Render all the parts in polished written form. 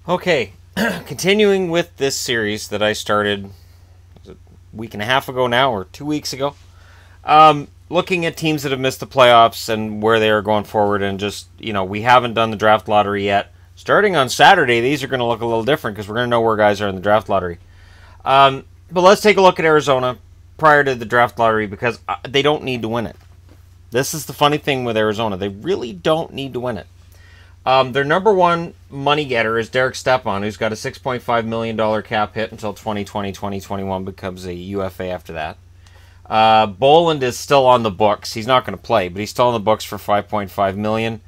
Okay, continuing with this series that I started a week and a half ago now, or 2 weeks ago. Looking at teams that have missed the playoffs and where they are going forward, and just, we haven't done the draft lottery yet. Starting on Saturday, these are going to look a little different because we're going to know where guys are in the draft lottery. But let's take a look at Arizona prior to the draft lottery because they don't need to win it. This is the funny thing with Arizona. They really don't need to win it. Their number one money getter is Derek Stepan, who's got a $6.5 million cap hit until 2020-2021, becomes a UFA after that. Boland is still on the books. He's not going to play, but he's still on the books for $5.5 million.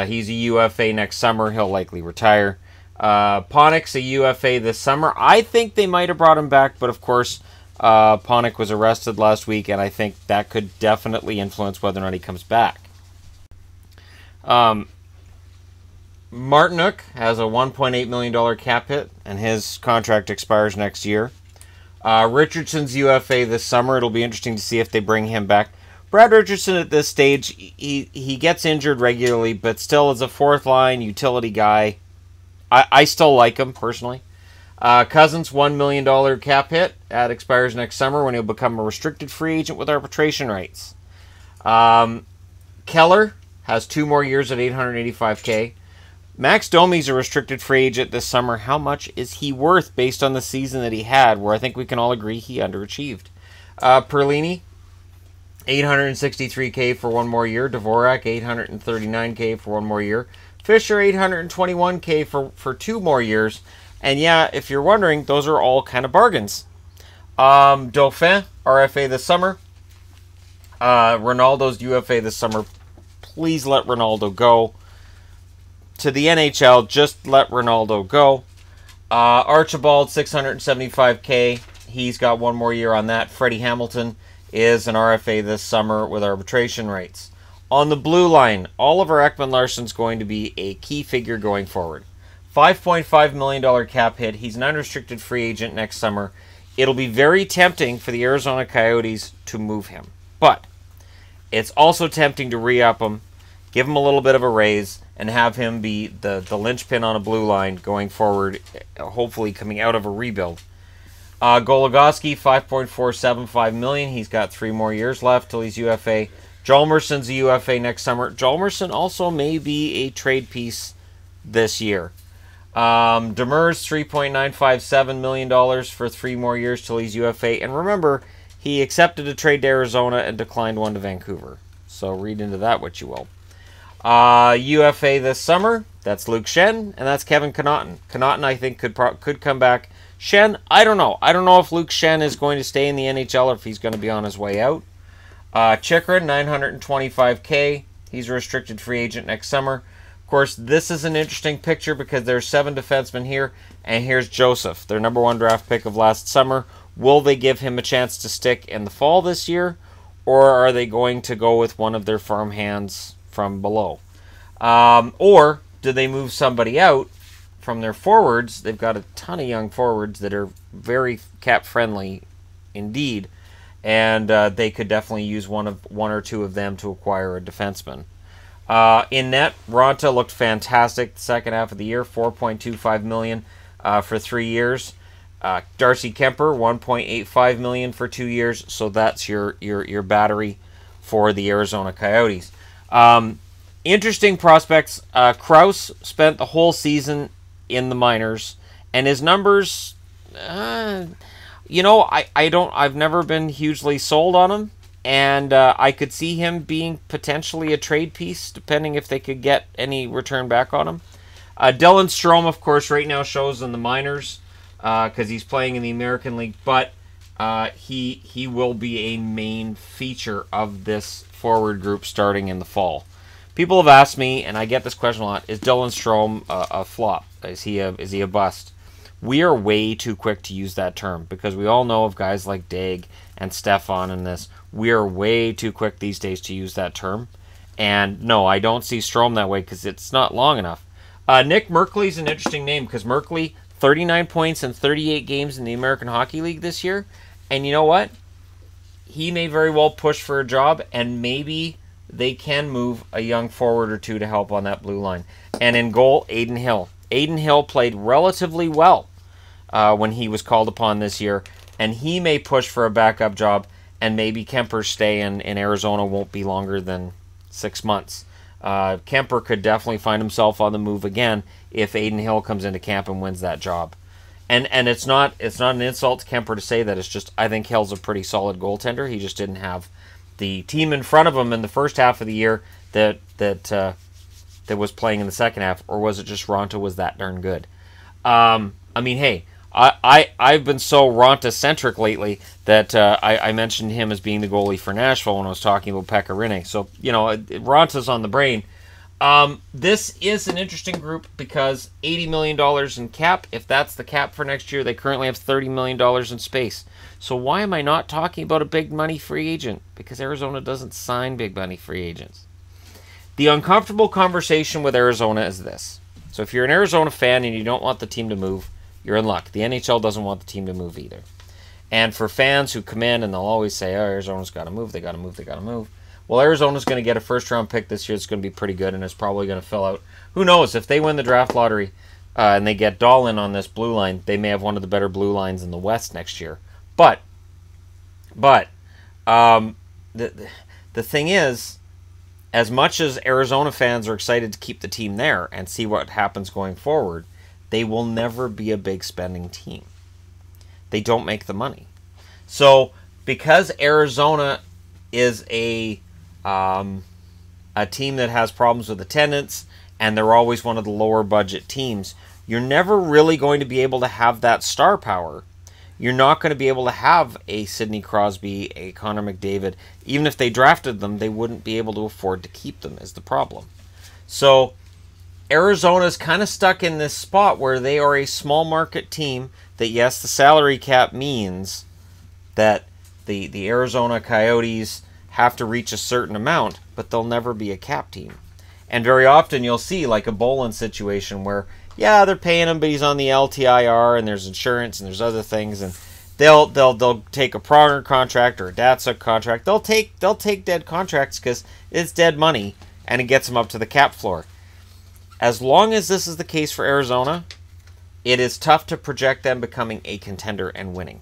He's a UFA next summer. He'll likely retire. Panik's a UFA this summer. I think they might have brought him back, but of course, Panik was arrested last week, and I think that could definitely influence whether or not he comes back. Martinook has a $1.8 million cap hit, and his contract expires next year. Richardson's UFA this summer. It'll be interesting to see if they bring him back. Brad Richardson at this stage, he gets injured regularly, but still is a fourth-line utility guy. I still like him, personally. Cousins, $1 million cap hit. That expires next summer when he'll become a restricted free agent with arbitration rights. Keller has 2 more years at $885K. Max Domi's a restricted free agent this summer. How much is he worth based on the season that he had, where I think we can all agree he underachieved? Perlini, $863K for 1 more year. Dvorak, $839K for 1 more year. Fisher, $821K for 2 more years. And yeah, if you're wondering, those are all kind of bargains. Dauphin, RFA this summer. Ronaldo's UFA this summer. Please let Ronaldo go. To the NHL, just let Ronaldo go. Archibald, $675K. He's got 1 more year on that. Freddie Hamilton is an RFA this summer with arbitration rights. On the blue line, Oliver Ekman-Larsson's going to be a key figure going forward. $5.5 million cap hit. He's an unrestricted free agent next summer. It'll be very tempting for the Arizona Coyotes to move him. But it's also tempting to re-up him, give him a little bit of a raise, and have him be the linchpin on a blue line going forward, hopefully coming out of a rebuild. Goligoski, $5.475 million. He's got 3 more years left till he's UFA. Hjalmarsson's a UFA next summer. Hjalmarsson also may be a trade piece this year. Demers, $3.957 million for 3 more years till he's UFA. And remember, he accepted a trade to Arizona and declined one to Vancouver. So read into that what you will. UFA this summer, that's Luke Schenn, and that's Kevin Connauton. Connauton, I think, could come back. Schenn, I don't know. I don't know if Luke Schenn is going to stay in the NHL or if he's going to be on his way out. Chychrun, $925K. He's a restricted free agent next summer. Of course, this is an interesting picture because there's 7 defensemen here, and here's Joseph, their number 1 draft pick of last summer. Will they give him a chance to stick in the fall this year, or are they going to go with one of their farmhands from below? Or do they move somebody out from their forwards? They've got a ton of young forwards that are very cap-friendly indeed, and they could definitely use one or two of them to acquire a defenseman. In net, Ronta looked fantastic the second half of the year, $4.25 million for 3 years. Darcy Kemper, $1.85 million for 2 years. So that's your battery for the Arizona Coyotes. Interesting prospects. Krause spent the whole season in the minors, and his numbers, I've never been hugely sold on him, and I could see him being potentially a trade piece, depending if they could get any return back on him. Dylan Strome, of course, right now shows in the minors because he's playing in the American League, but he will be a main feature of this forward group starting in the fall. People have asked me, and I get this question a lot, is Dylan Strome a flop? Is he a bust? We are way too quick to use that term because we all know of guys like Dag and Stefan in this. We are way too quick these days to use that term. And no, I don't see Strome that way because it's not long enough. Nick Merkley's an interesting name because Merkley, 39 points in 38 games in the American Hockey League this year. And you know what? He may very well push for a job, and maybe they can move a young forward or two to help on that blue line. And in goal, Adin Hill. Adin Hill played relatively well when he was called upon this year, and he may push for a backup job, and maybe Kemper's stay in Arizona won't be longer than 6 months. Kemper could definitely find himself on the move again if Adin Hill comes into camp and wins that job. And it's not an insult to Kemper to say that. It's just, I think Hill's a pretty solid goaltender. He just didn't have the team in front of him in the first half of the year that was playing in the second half, or was it just Ronta was that darn good? I mean, hey, I've been so Ronta-centric lately that I mentioned him as being the goalie for Nashville when I was talking about Pekka Rinne. So, Ronta's on the brain. This is an interesting group because $80 million in cap. If that's the cap for next year, they currently have $30 million in space. So why am I not talking about a big money free agent? Because Arizona doesn't sign big money free agents. The uncomfortable conversation with Arizona is this. So if you're an Arizona fan and you don't want the team to move, you're in luck. The NHL doesn't want the team to move either. And for fans who come in and they'll always say, oh, Arizona's got to move, they got to move, they got to move. Well, Arizona's going to get a first-round pick this year. It's going to be pretty good, and it's probably going to fill out. Who knows? If they win the draft lottery and they get Dahlin on this blue line, they may have one of the better blue lines in the West next year. But the thing is, as much as Arizona fans are excited to keep the team there and see what happens going forward, they will never be a big spending team. They don't make the money. So because Arizona is a team that has problems with attendance, and they're always one of the lower budget teams, you're never really going to be able to have that star power. You're not going to be able to have a Sidney Crosby, a Connor McDavid. Even if they drafted them, they wouldn't be able to afford to keep them, is the problem. So Arizona's kind of stuck in this spot where they are a small market team that, yes, the salary cap means that the Arizona Coyotes have to reach a certain amount, but they'll never be a cap team. And very often you'll see like a Bolin situation where, yeah, they're paying him, but he's on the LTIR, and there's insurance, and there's other things, and they'll take a Pronger contract or a Datsuk contract. They'll take dead contracts because it's dead money, and it gets them up to the cap floor. As long as this is the case for Arizona, it is tough to project them becoming a contender and winning.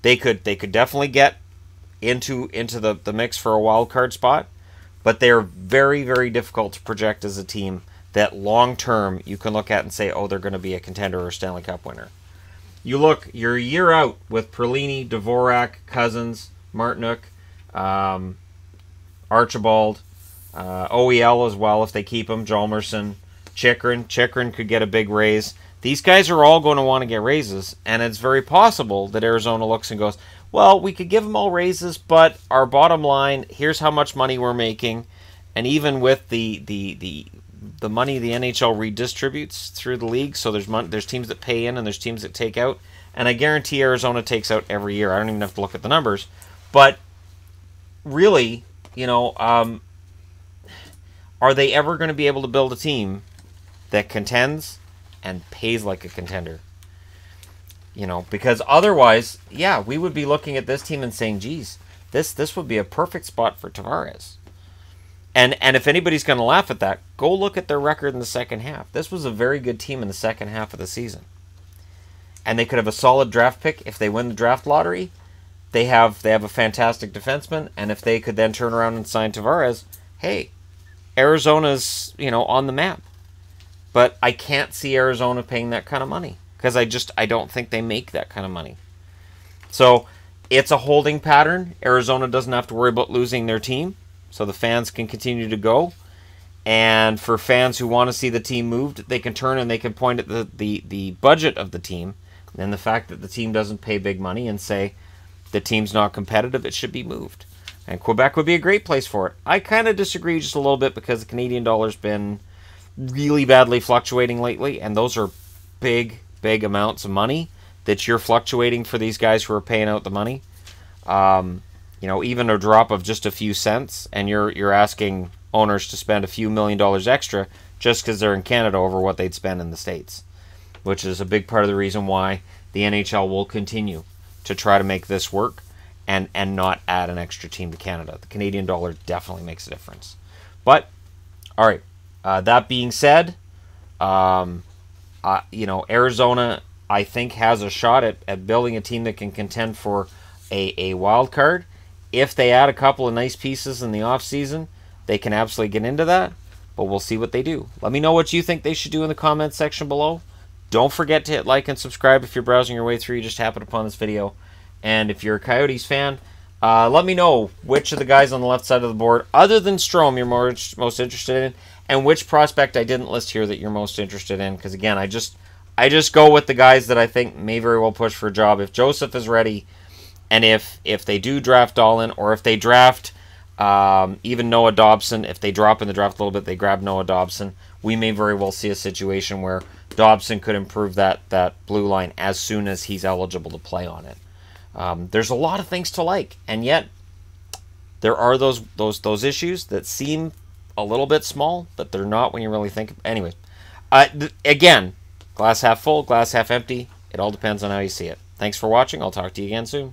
They could definitely get into the mix for a wild card spot, but they're very, very difficult to project as a team that long term you can look at and say, oh, they're going to be a contender or a Stanley Cup winner. You're a year out with Perlini, Dvorak, Cousins, Martinook, Archibald, OEL as well if they keep him, Hjalmarsson, Chychrun. Chychrun could get a big raise. These guys are all going to want to get raises, and it's very possible that Arizona looks and goes, well, we could give them all raises, but our bottom line, here's how much money we're making, and even with the money the NHL redistributes through the league, so there's teams that pay in and there's teams that take out, and I guarantee Arizona takes out every year. I don't even have to look at the numbers, but really, are they ever going to be able to build a team that contends and pays like a contender? Because otherwise, yeah, we would be looking at this team and saying, geez, this would be a perfect spot for Tavares. And if anybody's going to laugh at that, go look at their record in the second half. This was a very good team in the second half of the season. And they could have a solid draft pick if they win the draft lottery. They have a fantastic defenseman, and if they could then turn around and sign Tavares, hey, Arizona's, on the map. But I can't see Arizona paying that kind of money because I don't think they make that kind of money. So it's a holding pattern. Arizona doesn't have to worry about losing their team, so the fans can continue to go. And for fans who want to see the team moved, they can turn and they can point at the budget of the team and the fact that the team doesn't pay big money and say the team's not competitive, it should be moved. And Quebec would be a great place for it. I kind of disagree just a little bit because the Canadian dollar's been really badly fluctuating lately, and those are big amounts of money that you're fluctuating for these guys who are paying out the money. Even a drop of just a few cents, and you're asking owners to spend a few $1 million extra just because they're in Canada over what they'd spend in the States, which is a big part of the reason why the NHL will continue to try to make this work and not add an extra team to Canada. The Canadian dollar definitely makes a difference. But, all right, that being said, You know, Arizona, I think, has a shot at building a team that can contend for a wild card. If they add a couple of nice pieces in the offseason, they can absolutely get into that. But we'll see what they do. Let me know what you think they should do in the comments section below. Don't forget to hit like and subscribe if you're browsing your way through. You just happened upon this video. And if you're a Coyotes fan, let me know which of the guys on the left side of the board, other than Strome, you're most interested in, and which prospect I didn't list here that you're most interested in. Because again, I just go with the guys that I think may very well push for a job. If Joseph is ready, and if they do draft Dahlin, or if they draft even Noah Dobson, if they drop in the draft a little bit, they grab Noah Dobson, we may very well see a situation where Dobson could improve that blue line as soon as he's eligible to play on it. There's a lot of things to like, and yet there are those issues that seem a little bit small, but they're not when you really think. Anyways, again, glass half full, glass half empty. It all depends on how you see it. Thanks for watching. I'll talk to you again soon.